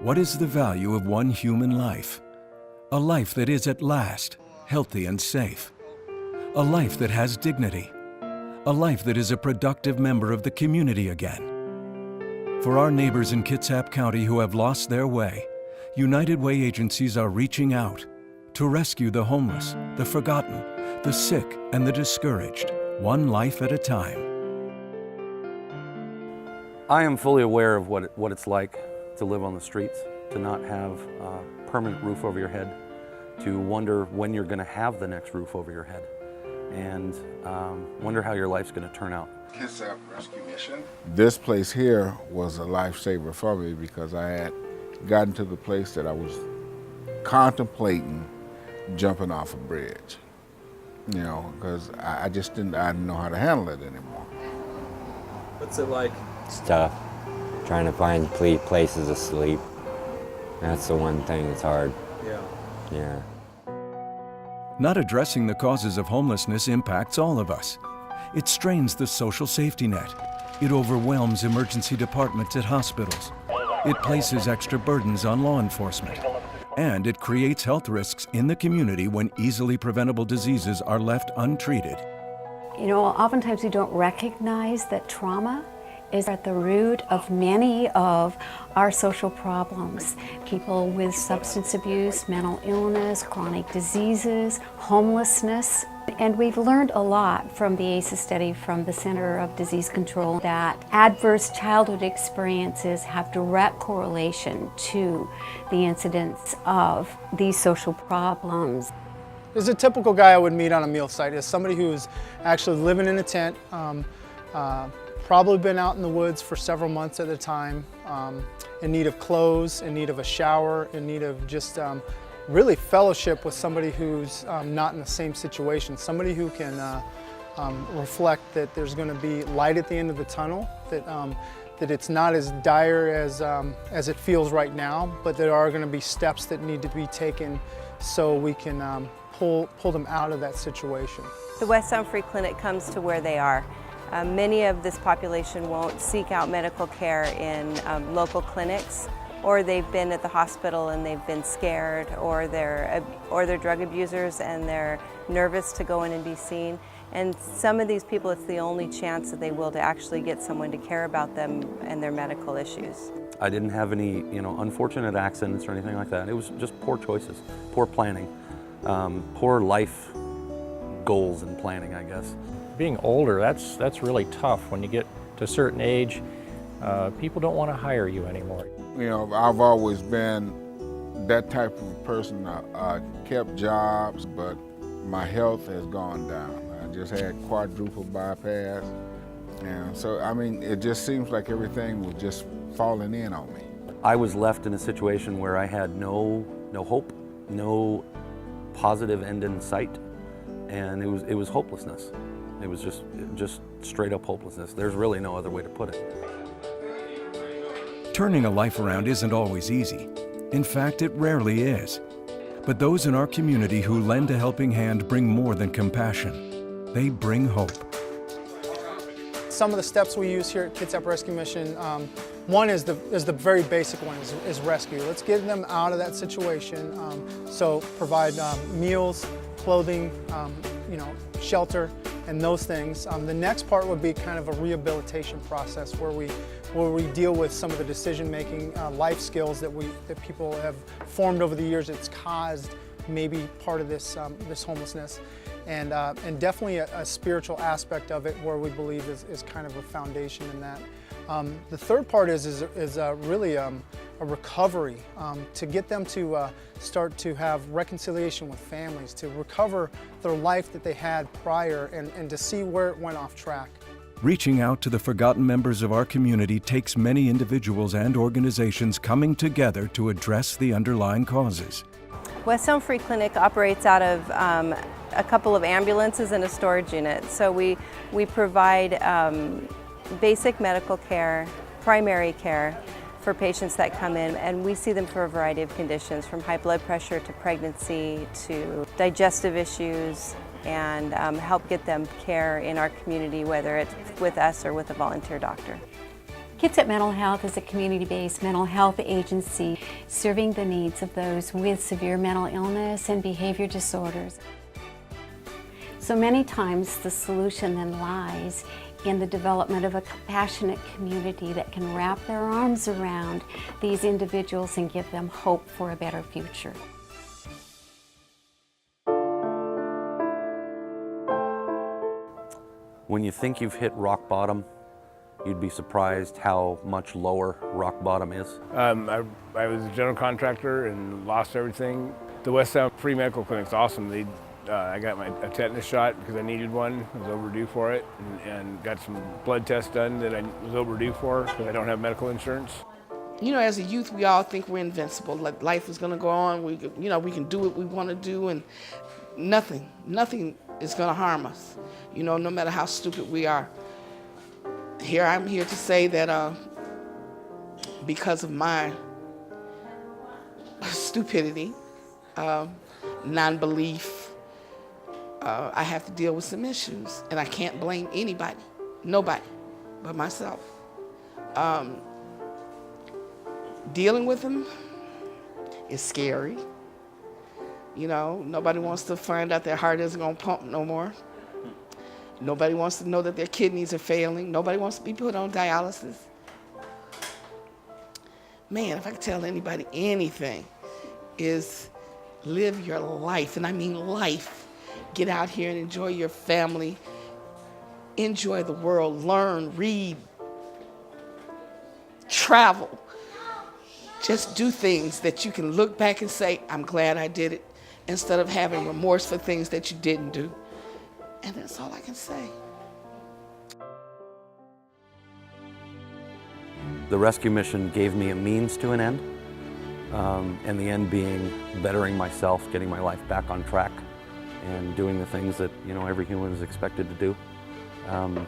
What is the value of one human life? A life that is at last healthy and safe. A life that has dignity. A life that is a productive member of the community again. For our neighbors in Kitsap County who have lost their way, United Way agencies are reaching out to rescue the homeless, the forgotten, the sick, and the discouraged, one life at a time. I am fully aware of what it's like to live on the streets, to not have a permanent roof over your head, to wonder when you're going to have the next roof over your head, and wonder how your life's going to turn out. Kitsap Rescue Mission. This place here was a lifesaver for me because I had gotten to the place that I was contemplating jumping off a bridge, you know, because I didn't know how to handle it anymore. What's it like? It's tough, trying to find places to sleep. That's the one thing that's hard. Yeah. Not addressing the causes of homelessness impacts all of us. It strains the social safety net. It overwhelms emergency departments at hospitals. It places extra burdens on law enforcement. And it creates health risks in the community when easily preventable diseases are left untreated. You know, oftentimes we don't recognize that trauma is at the root of many of our social problems. People with substance abuse, mental illness, chronic diseases, homelessness. And we've learned a lot from the ACEs study from the Center of Disease Control that adverse childhood experiences have direct correlation to the incidence of these social problems. There's a typical guy I would meet on a meal site is somebody who's actually living in a tent, probably been out in the woods for several months at a time, in need of clothes, in need of a shower, in need of just really fellowship with somebody who's not in the same situation, somebody who can reflect that there's going to be light at the end of the tunnel, that it's not as dire as it feels right now, but there are going to be steps that need to be taken so we can pull them out of that situation. The West Sound Free Clinic comes to where they are. Many of this population won't seek out medical care in local clinics, or they've been at the hospital and they've been scared, or they're drug abusers and they're nervous to go in and be seen. And some of these people, it's the only chance that they will to actually get someone to care about them and their medical issues. I didn't have any, unfortunate accidents or anything like that. It was just poor choices, poor planning, poor life goals and planning, I guess. Being older, that's really tough. When you get to a certain age, people don't want to hire you anymore. You know, I've always been that type of person. I kept jobs, but my health has gone down. I just had quadruple bypass. And so, I mean, it just seems like everything was just falling in on me. I was left in a situation where I had no hope, no positive end in sight, and it was hopelessness. It was just straight up hopelessness. There's really no other way to put it. Turning a life around isn't always easy. In fact, it rarely is. But those in our community who lend a helping hand bring more than compassion. They bring hope. Some of the steps we use here at Kitsap Rescue Mission, one is the very basic one, is rescue. Let's get them out of that situation. So provide meals, clothing, shelter, and those things. The next part would be kind of a rehabilitation process where we deal with some of the decision-making life skills that people have formed over the years. It's caused maybe part of this homelessness, and definitely a spiritual aspect of it where we believe is kind of a foundation in that. The third part is really a recovery, to get them to start to have reconciliation with families, to recover their life that they had prior and to see where it went off track. Reaching out to the forgotten members of our community takes many individuals and organizations coming together to address the underlying causes. West Sound Free Clinic operates out of a couple of ambulances and a storage unit. So we provide basic medical care, primary care for patients that come in, and we see them for a variety of conditions, from high blood pressure to pregnancy to digestive issues, and help get them care in our community, whether it's with us or with a volunteer doctor. Kitsap Mental Health is a community-based mental health agency serving the needs of those with severe mental illness and behavior disorders. So many times the solution then lies in the development of a compassionate community that can wrap their arms around these individuals and give them hope for a better future. When you think you've hit rock bottom, you'd be surprised how much lower rock bottom is. I was a general contractor and lost everything. The West Sound Free Medical Clinic's awesome. I got a tetanus shot because I needed one. I was overdue for it, and got some blood tests done that I was overdue for because I don't have medical insurance. You know, as a youth, we all think we're invincible. Like life is going to go on. We can do what we want to do, and nothing is going to harm us. You know, no matter how stupid we are. I'm here to say that because of my stupidity, non-belief, I have to deal with some issues, and I can't blame anybody, nobody, but myself. Dealing with them is scary. You know, nobody wants to find out their heart isn't going to pump no more. Nobody wants to know that their kidneys are failing. Nobody wants to be put on dialysis. Man, if I could tell anybody anything, is live your life, and I mean life. Get out here and enjoy your family. Enjoy the world, learn, read, travel. Just do things that you can look back and say, I'm glad I did it, instead of having remorse for things that you didn't do. And that's all I can say. The rescue mission gave me a means to an end, and the end being bettering myself, getting my life back on track, and doing the things that every human is expected to do.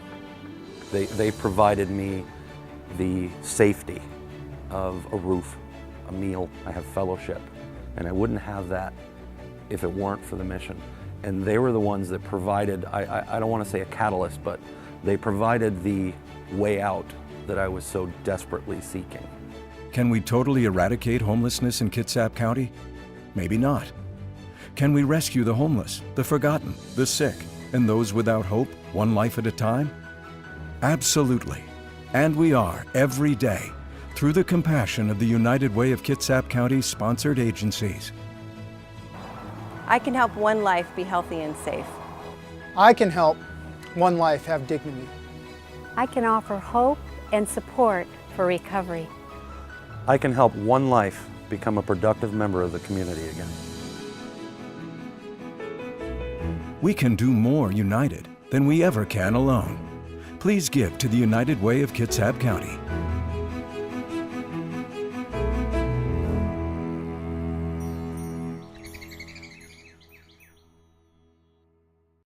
They provided me the safety of a roof, a meal, I have fellowship, and I wouldn't have that if it weren't for the mission. And they were the ones that provided, I don't want to say a catalyst, but they provided the way out that I was so desperately seeking. Can we totally eradicate homelessness in Kitsap County? Maybe not. Can we rescue the homeless, the forgotten, the sick, and those without hope, one life at a time? Absolutely. And we are, every day, through the compassion of the United Way of Kitsap County's sponsored agencies. I can help one life be healthy and safe. I can help one life have dignity. I can offer hope and support for recovery. I can help one life become a productive member of the community again. We can do more united than we ever can alone. Please give to the United Way of Kitsap County.